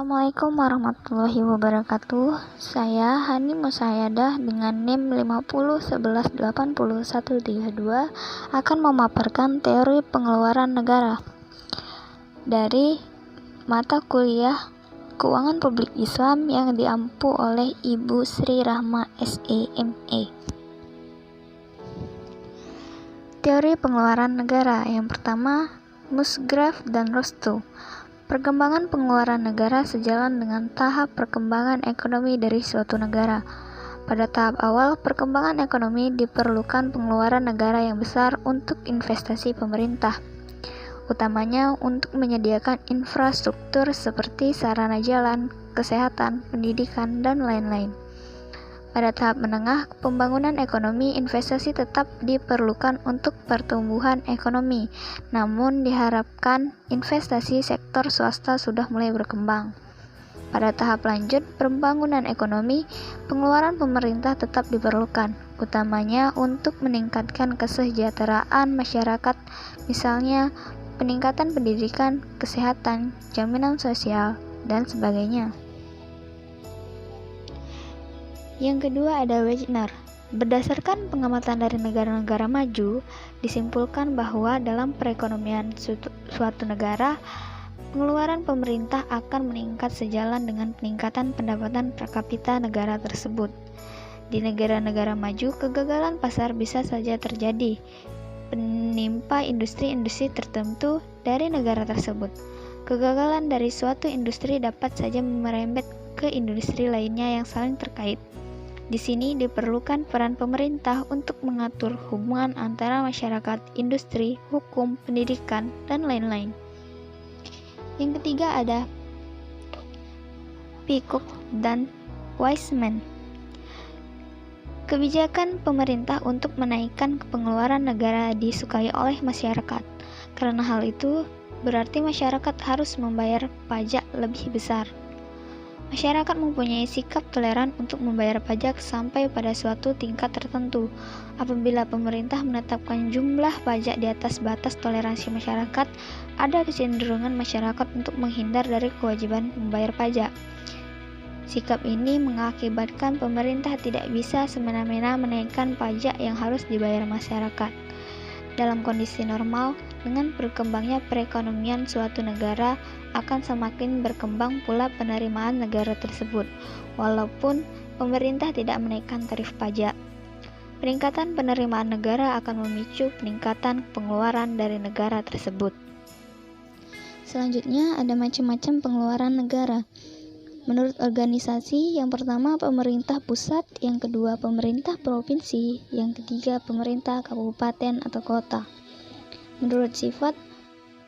Assalamualaikum warahmatullahi wabarakatuh. Saya Hani Musaidah dengan NIM 5011801132 akan memaparkan teori pengeluaran negara dari mata kuliah Keuangan Publik Islam yang diampu oleh Ibu Sri Rahma SEME. Teori pengeluaran negara yang pertama, Musgrave dan Rostow. Perkembangan pengeluaran negara sejalan dengan tahap perkembangan ekonomi dari suatu negara. Pada tahap awal perkembangan ekonomi diperlukan pengeluaran negara yang besar untuk investasi pemerintah, utamanya untuk menyediakan infrastruktur seperti sarana jalan, kesehatan, pendidikan, dan lain-lain. Pada tahap menengah pembangunan ekonomi, investasi tetap diperlukan untuk pertumbuhan ekonomi, namun diharapkan investasi sektor swasta sudah mulai berkembang. Pada tahap lanjut pembangunan ekonomi, pengeluaran pemerintah tetap diperlukan, utamanya untuk meningkatkan kesejahteraan masyarakat, misalnya peningkatan pendidikan, kesehatan, jaminan sosial, dan sebagainya. Yang kedua ada Wegner. Berdasarkan pengamatan dari negara-negara maju, disimpulkan bahwa dalam perekonomian suatu negara, pengeluaran pemerintah akan meningkat sejalan dengan peningkatan pendapatan per kapita negara tersebut. Di negara-negara maju, kegagalan pasar bisa saja terjadi, menimpa industri-industri tertentu dari negara tersebut. Kegagalan dari suatu industri dapat saja merembet ke industri lainnya yang saling terkait. Di sini diperlukan peran pemerintah untuk mengatur hubungan antara masyarakat, industri, hukum, pendidikan, dan lain-lain. Yang ketiga ada Peacock dan Wiseman. Kebijakan pemerintah untuk menaikkan pengeluaran negara disukai oleh masyarakat. Karena hal itu, berarti masyarakat harus membayar pajak lebih besar. Masyarakat mempunyai sikap toleran untuk membayar pajak sampai pada suatu tingkat tertentu. Apabila pemerintah menetapkan jumlah pajak di atas batas toleransi masyarakat, ada kecenderungan masyarakat untuk menghindar dari kewajiban membayar pajak. Sikap ini mengakibatkan pemerintah tidak bisa semena-mena menaikkan pajak yang harus dibayar masyarakat. Dalam kondisi normal, dengan berkembangnya perekonomian suatu negara, akan semakin berkembang pula penerimaan negara tersebut, walaupun pemerintah tidak menaikkan tarif pajak. Peningkatan penerimaan negara akan memicu peningkatan pengeluaran dari negara tersebut. Selanjutnya ada macam-macam pengeluaran negara. Menurut organisasi, yang pertama pemerintah pusat, yang kedua pemerintah provinsi, yang ketiga pemerintah kabupaten atau kota. Menurut sifat,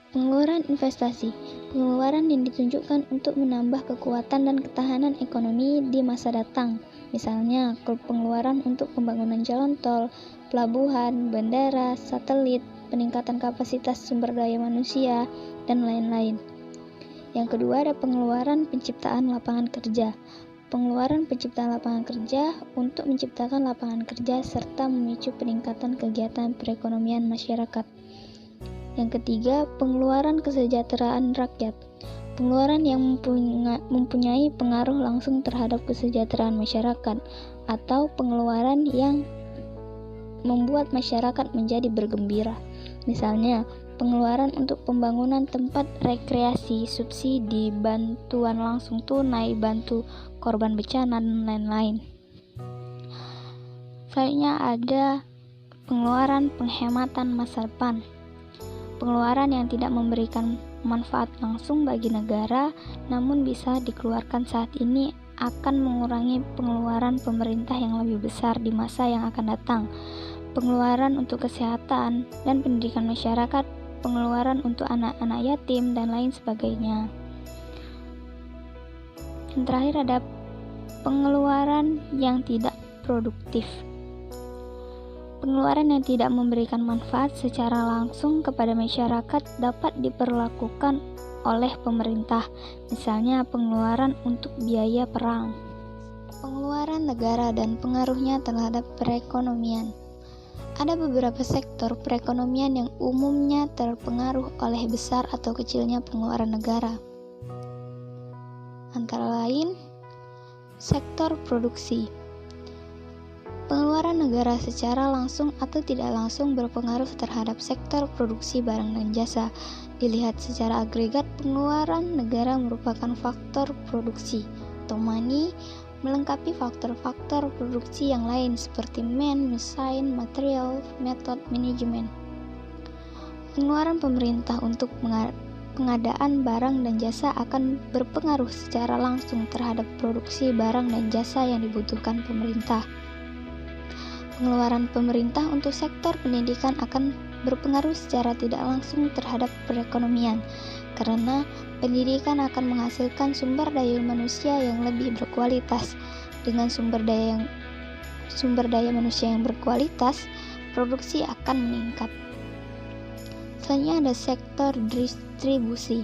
pengeluaran investasi, pengeluaran yang ditunjukkan untuk menambah kekuatan dan ketahanan ekonomi di masa datang. Misalnya, pengeluaran untuk pembangunan jalan tol, pelabuhan, bandara, satelit, peningkatan kapasitas sumber daya manusia, dan lain-lain. Yang kedua ada pengeluaran penciptaan lapangan kerja. Pengeluaran penciptaan lapangan kerja untuk menciptakan lapangan kerja serta memicu peningkatan kegiatan perekonomian masyarakat. Yang ketiga, pengeluaran kesejahteraan rakyat. Pengeluaran yang mempunyai pengaruh langsung terhadap kesejahteraan masyarakat atau pengeluaran yang membuat masyarakat menjadi bergembira. Misalnya, pengeluaran untuk pembangunan tempat rekreasi, subsidi, bantuan langsung tunai, bantu korban bencana, dan lain-lain. Selanjutnya ada pengeluaran penghematan masa depan. Pengeluaran yang tidak memberikan manfaat langsung bagi negara, namun bisa dikeluarkan saat ini akan mengurangi pengeluaran pemerintah yang lebih besar di masa yang akan datang. Pengeluaran untuk kesehatan dan pendidikan masyarakat, pengeluaran untuk anak-anak yatim, dan lain sebagainya. Yang terakhir ada pengeluaran yang tidak produktif. Pengeluaran yang tidak memberikan manfaat secara langsung kepada masyarakat dapat diperlakukan oleh pemerintah, misalnya pengeluaran untuk biaya perang. Pengeluaran negara dan pengaruhnya terhadap perekonomian. Ada beberapa sektor perekonomian yang umumnya terpengaruh oleh besar atau kecilnya pengeluaran negara. antara lain sektor produksi. Pengeluaran negara secara langsung atau tidak langsung berpengaruh terhadap sektor produksi barang dan jasa. Dilihat secara agregat, pengeluaran negara merupakan faktor produksi atau money, melengkapi faktor-faktor produksi yang lain seperti mesin, material, method, manajemen. Pengeluaran pemerintah untuk pengadaan barang dan jasa akan berpengaruh secara langsung terhadap produksi barang dan jasa yang dibutuhkan pemerintah. Pengeluaran pemerintah untuk sektor pendidikan akan berpengaruh secara tidak langsung terhadap perekonomian, karena pendidikan akan menghasilkan sumber daya manusia yang lebih berkualitas. Dengan sumber daya manusia yang berkualitas, produksi akan meningkat. Selanjutnya ada sektor distribusi.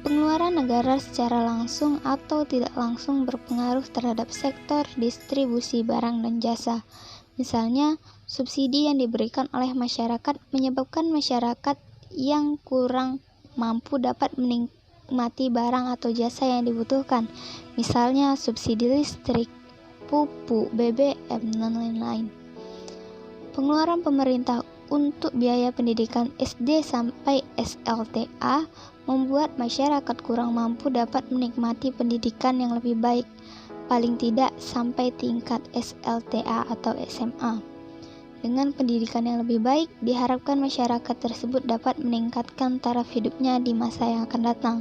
Pengeluaran negara secara langsung atau tidak langsung berpengaruh terhadap sektor distribusi barang dan jasa. Misalnya, subsidi yang diberikan oleh masyarakat menyebabkan masyarakat yang kurang mampu dapat menikmati barang atau jasa yang dibutuhkan. Misalnya, subsidi listrik, pupuk, BBM, dan lain-lain. Pengeluaran pemerintah untuk biaya pendidikan SD sampai SLTA membuat masyarakat kurang mampu dapat menikmati pendidikan yang lebih baik, paling tidak sampai tingkat SLTA atau SMA. Dengan pendidikan yang lebih baik, diharapkan masyarakat tersebut dapat meningkatkan taraf hidupnya di masa yang akan datang.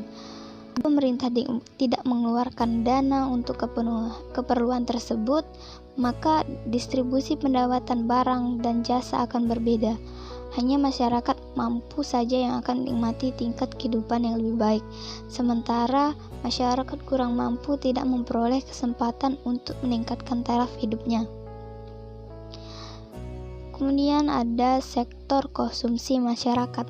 Pemerintah tidak mengeluarkan dana untuk keperluan tersebut, maka distribusi pendapatan barang dan jasa akan berbeda. Hanya masyarakat mampu saja yang akan menikmati tingkat kehidupan yang lebih baik, sementara masyarakat kurang mampu tidak memperoleh kesempatan untuk meningkatkan taraf hidupnya. Kemudian ada sektor konsumsi masyarakat.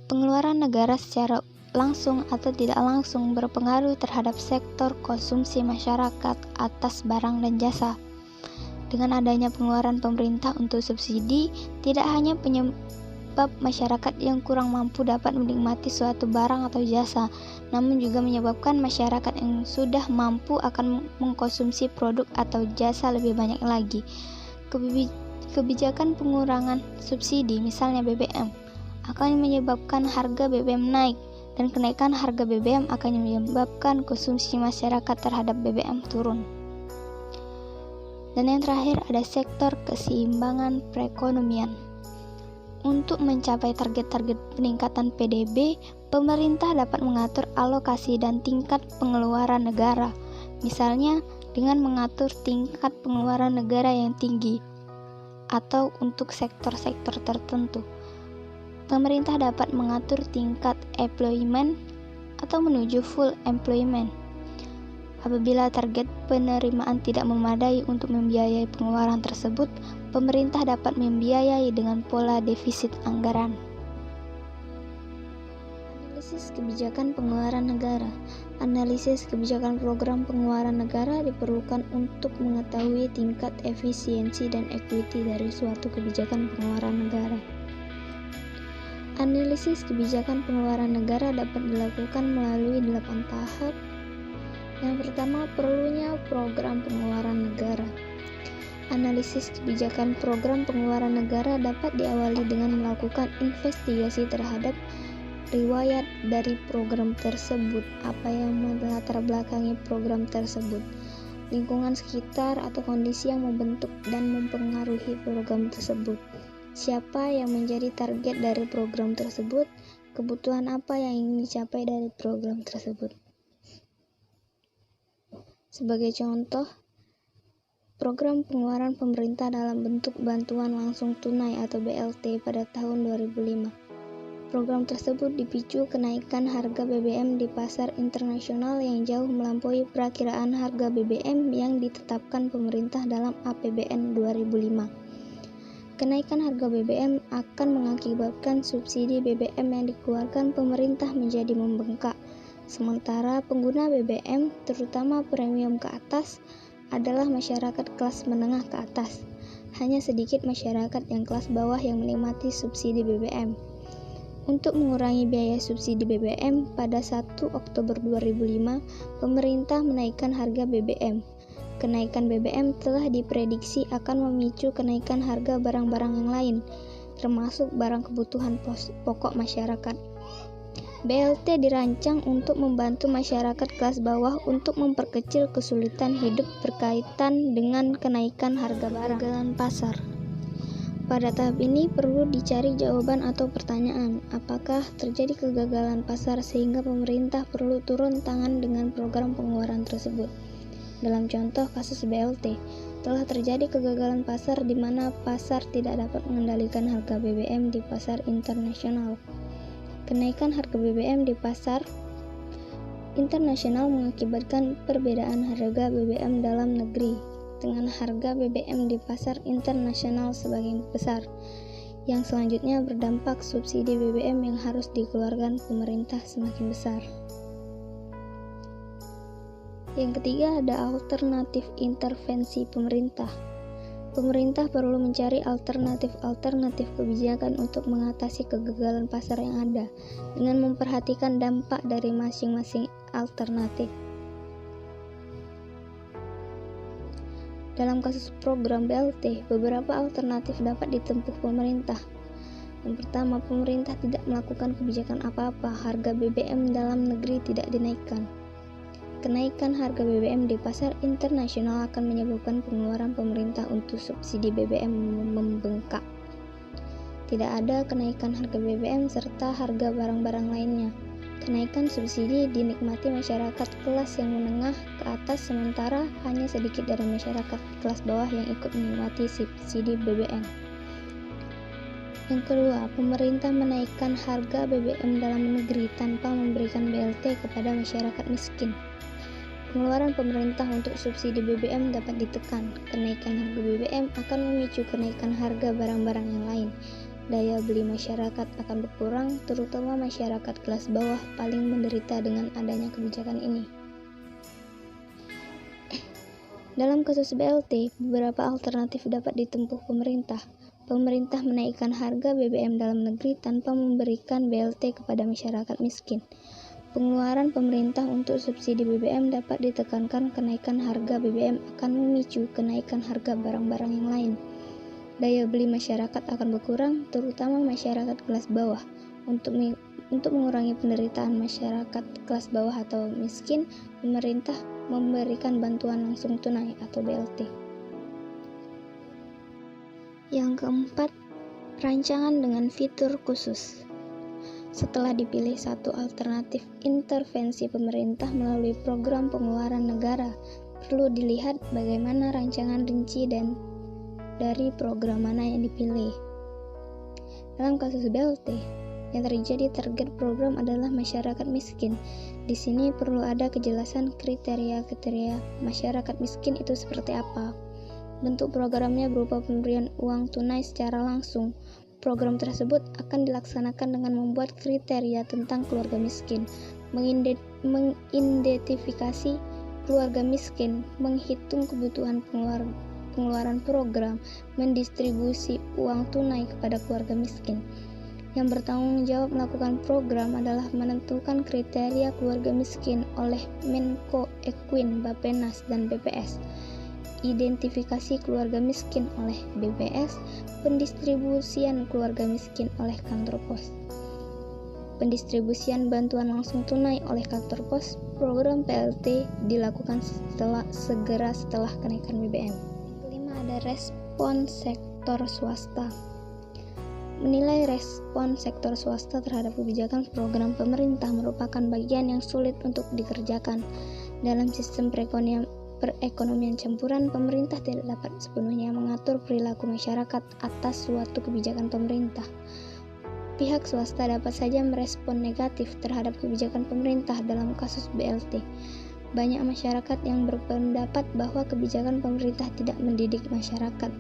Pengeluaran negara secara langsung atau tidak langsung berpengaruh terhadap sektor konsumsi masyarakat atas barang dan jasa. Dengan adanya pengeluaran pemerintah untuk subsidi, tidak hanya penyebab masyarakat yang kurang mampu dapat menikmati suatu barang atau jasa, namun juga menyebabkan masyarakat yang sudah mampu akan mengkonsumsi produk atau jasa lebih banyak lagi. Kebijakan pengurangan subsidi, misalnya BBM, akan menyebabkan harga BBM naik, dan kenaikan harga BBM akan menyebabkan konsumsi masyarakat terhadap BBM turun. Dan yang terakhir ada sektor keseimbangan perekonomian. Untuk mencapai target-target peningkatan PDB, pemerintah dapat mengatur alokasi dan tingkat pengeluaran negara, misalnya dengan mengatur tingkat pengeluaran negara yang tinggi, atau untuk sektor-sektor tertentu. Pemerintah dapat mengatur tingkat employment atau menuju full employment. Apabila target penerimaan tidak memadai untuk membiayai pengeluaran tersebut, pemerintah dapat membiayai dengan pola defisit anggaran. Analisis kebijakan pengeluaran negara. Analisis kebijakan program pengeluaran negara diperlukan untuk mengetahui tingkat efisiensi dan equity dari suatu kebijakan pengeluaran negara. Analisis kebijakan pengeluaran negara dapat dilakukan melalui 8 tahap. Yang pertama, perlunya program pengeluaran negara. Analisis kebijakan program pengeluaran negara dapat diawali dengan melakukan investigasi terhadap riwayat dari program tersebut, apa yang melatar belakangi program tersebut, lingkungan sekitar atau kondisi yang membentuk dan mempengaruhi program tersebut. Siapa yang menjadi target dari program tersebut? Kebutuhan apa yang ingin dicapai dari program tersebut? Sebagai contoh, program pengeluaran pemerintah dalam bentuk bantuan langsung tunai atau BLT pada tahun 2005. Program tersebut dipicu kenaikan harga BBM di pasar internasional yang jauh melampaui perakiraan harga BBM yang ditetapkan pemerintah dalam APBN 2005. Kenaikan harga BBM akan mengakibatkan subsidi BBM yang dikeluarkan pemerintah menjadi membengkak. Sementara pengguna BBM, terutama premium ke atas, adalah masyarakat kelas menengah ke atas. Hanya sedikit masyarakat yang kelas bawah yang menikmati subsidi BBM. Untuk mengurangi biaya subsidi BBM, pada 1 Oktober 2005, pemerintah menaikkan harga BBM. Kenaikan BBM telah diprediksi akan memicu kenaikan harga barang-barang yang lain, termasuk barang kebutuhan pokok masyarakat. BLT dirancang untuk membantu masyarakat kelas bawah untuk memperkecil kesulitan hidup berkaitan dengan kenaikan harga barang. Kegagalan pasar. Pada tahap ini perlu dicari jawaban atau pertanyaan, apakah terjadi kegagalan pasar sehingga pemerintah perlu turun tangan dengan program pengeluaran tersebut. Dalam contoh kasus BLT, telah terjadi kegagalan pasar di mana pasar tidak dapat mengendalikan harga BBM di pasar internasional. Kenaikan harga BBM di pasar internasional mengakibatkan perbedaan harga BBM dalam negeri dengan harga BBM di pasar internasional sebagian besar, yang selanjutnya berdampak subsidi BBM yang harus dikeluarkan pemerintah semakin besar. Yang ketiga, ada alternatif intervensi pemerintah. Pemerintah perlu mencari alternatif kebijakan untuk mengatasi kegagalan pasar yang ada, dengan memperhatikan dampak dari masing-masing alternatif. Dalam kasus program BLT, beberapa alternatif dapat ditempuh pemerintah. Yang pertama, pemerintah tidak melakukan kebijakan apa-apa, harga BBM dalam negeri tidak dinaikkan. Kenaikan harga BBM di pasar internasional akan menyebabkan pengeluaran pemerintah untuk subsidi BBM membengkak. Tidak ada kenaikan harga BBM serta harga barang-barang lainnya. Kenaikan subsidi dinikmati masyarakat kelas yang menengah ke atas, sementara hanya sedikit dari masyarakat kelas bawah yang ikut menikmati subsidi BBM. Yang kedua, pemerintah menaikkan harga BBM dalam negeri tanpa memberikan BLT kepada masyarakat miskin. Pengeluaran pemerintah untuk subsidi BBM dapat ditekan. Kenaikan harga BBM akan memicu kenaikan harga barang-barang yang lain. Daya beli masyarakat akan berkurang, terutama masyarakat kelas bawah paling menderita dengan adanya kebijakan ini. Dalam kasus BLT, beberapa alternatif dapat ditempuh pemerintah. Pemerintah menaikkan harga BBM dalam negeri tanpa memberikan BLT kepada masyarakat miskin. Pengeluaran pemerintah untuk subsidi BBM dapat ditekankan. Kenaikan harga BBM akan memicu kenaikan harga barang-barang yang lain. Daya beli masyarakat akan berkurang, terutama masyarakat kelas bawah. Untuk mengurangi penderitaan masyarakat kelas bawah atau miskin, pemerintah memberikan bantuan langsung tunai atau BLT. Yang keempat, rancangan dengan fitur khusus. Setelah dipilih satu alternatif intervensi pemerintah melalui program pengeluaran negara, perlu dilihat bagaimana rancangan rinci dan dari program mana yang dipilih. Dalam kasus BLT, yang terjadi target program adalah masyarakat miskin. Di sini perlu ada kejelasan kriteria masyarakat miskin itu seperti apa. Bentuk programnya berupa pemberian uang tunai secara langsung. Program tersebut akan dilaksanakan dengan membuat kriteria tentang keluarga miskin, mengidentifikasi keluarga miskin, menghitung kebutuhan pengeluaran program, mendistribusi uang tunai kepada keluarga miskin. Yang bertanggung jawab melakukan program adalah menentukan kriteria keluarga miskin oleh Menko Equin, Bappenas, dan BPS. Identifikasi keluarga miskin oleh BPS, pendistribusian keluarga miskin oleh kantor pos. Pendistribusian bantuan langsung tunai oleh kantor pos. Program PLT dilakukan segera setelah kenaikan BBM. Kelima, ada respon sektor swasta. Menilai respon sektor swasta terhadap kebijakan program pemerintah merupakan bagian yang sulit untuk dikerjakan. Dalam sistem perekonomian campuran, pemerintah tidak dapat sepenuhnya mengatur perilaku masyarakat atas suatu kebijakan pemerintah. Pihak swasta dapat saja merespon negatif terhadap kebijakan pemerintah dalam kasus BLT. Banyak masyarakat yang berpendapat bahwa kebijakan pemerintah tidak mendidik masyarakat.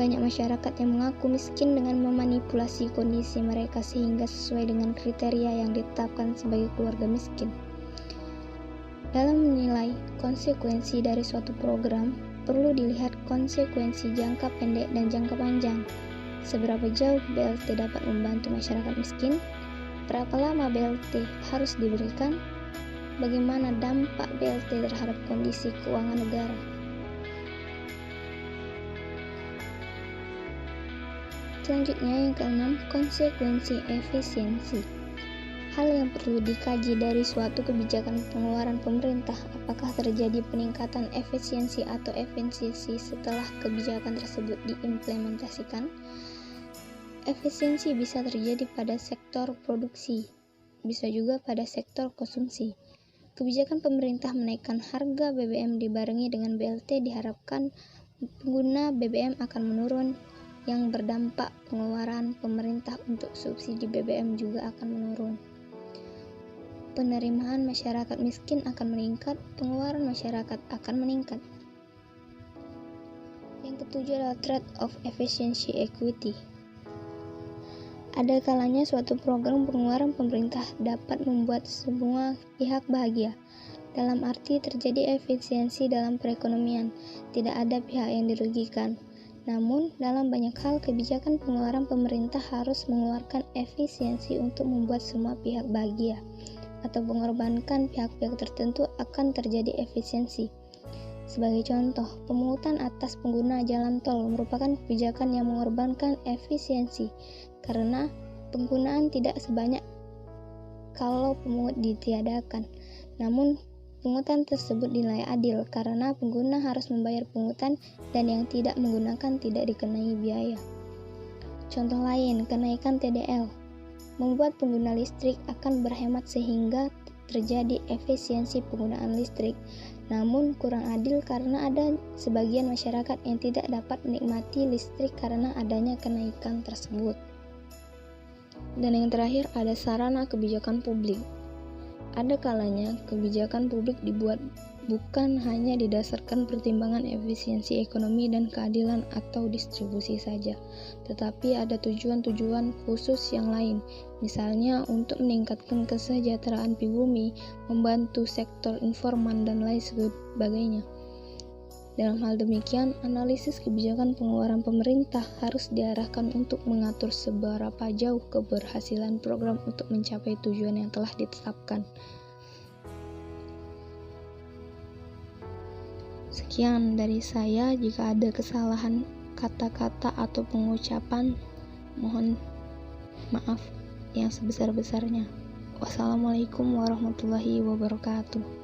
Banyak masyarakat yang mengaku miskin dengan memanipulasi kondisi mereka sehingga sesuai dengan kriteria yang ditetapkan sebagai keluarga miskin. Dalam menilai konsekuensi dari suatu program, perlu dilihat konsekuensi jangka pendek dan jangka panjang. Seberapa jauh BLT dapat membantu masyarakat miskin? Berapa lama BLT harus diberikan? Bagaimana dampak BLT terhadap kondisi keuangan negara? Selanjutnya yang keenam, konsekuensi efisiensi. Hal yang perlu dikaji dari suatu kebijakan pengeluaran pemerintah, apakah terjadi peningkatan efisiensi atau efisiensi setelah kebijakan tersebut diimplementasikan. Efisiensi bisa terjadi pada sektor produksi, bisa juga pada sektor konsumsi. Kebijakan pemerintah menaikkan harga BBM dibarengi dengan BLT diharapkan pengguna BBM akan menurun, yang berdampak pengeluaran pemerintah untuk subsidi BBM juga akan menurun. Penerimaan masyarakat miskin akan meningkat, pengeluaran masyarakat akan meningkat. Yang ketujuh adalah trade-off efficiency equity. Ada kalanya suatu program pengeluaran pemerintah dapat membuat semua pihak bahagia. Dalam arti terjadi efisiensi dalam perekonomian, tidak ada pihak yang dirugikan. Namun, dalam banyak hal kebijakan pengeluaran pemerintah harus mengeluarkan efisiensi untuk membuat semua pihak bahagia, atau mengorbankan pihak-pihak tertentu akan terjadi efisiensi. Sebagai contoh, pemungutan atas pengguna jalan tol merupakan kebijakan yang mengorbankan efisiensi, karena penggunaan tidak sebanyak kalau pemungut ditiadakan. Namun, pungutan tersebut dinilai adil karena pengguna harus membayar pungutan dan yang tidak menggunakan tidak dikenai biaya. Contoh lain, kenaikan TDL membuat pengguna listrik akan berhemat sehingga terjadi efisiensi penggunaan listrik. Namun kurang adil karena ada sebagian masyarakat yang tidak dapat menikmati listrik karena adanya kenaikan tersebut. Dan yang terakhir ada sarana kebijakan publik. Ada kalanya kebijakan publik dibuat bukan hanya didasarkan pertimbangan efisiensi ekonomi dan keadilan atau distribusi saja, tetapi ada tujuan-tujuan khusus yang lain, misalnya untuk meningkatkan kesejahteraan pribumi, membantu sektor informal, dan lain sebagainya. Dalam hal demikian, analisis kebijakan pengeluaran pemerintah harus diarahkan untuk mengatur seberapa jauh keberhasilan program untuk mencapai tujuan yang telah ditetapkan. Sekian dari saya. Jika ada kesalahan kata-kata atau pengucapan, mohon maaf yang sebesar-besarnya. Wassalamualaikum warahmatullahi wabarakatuh.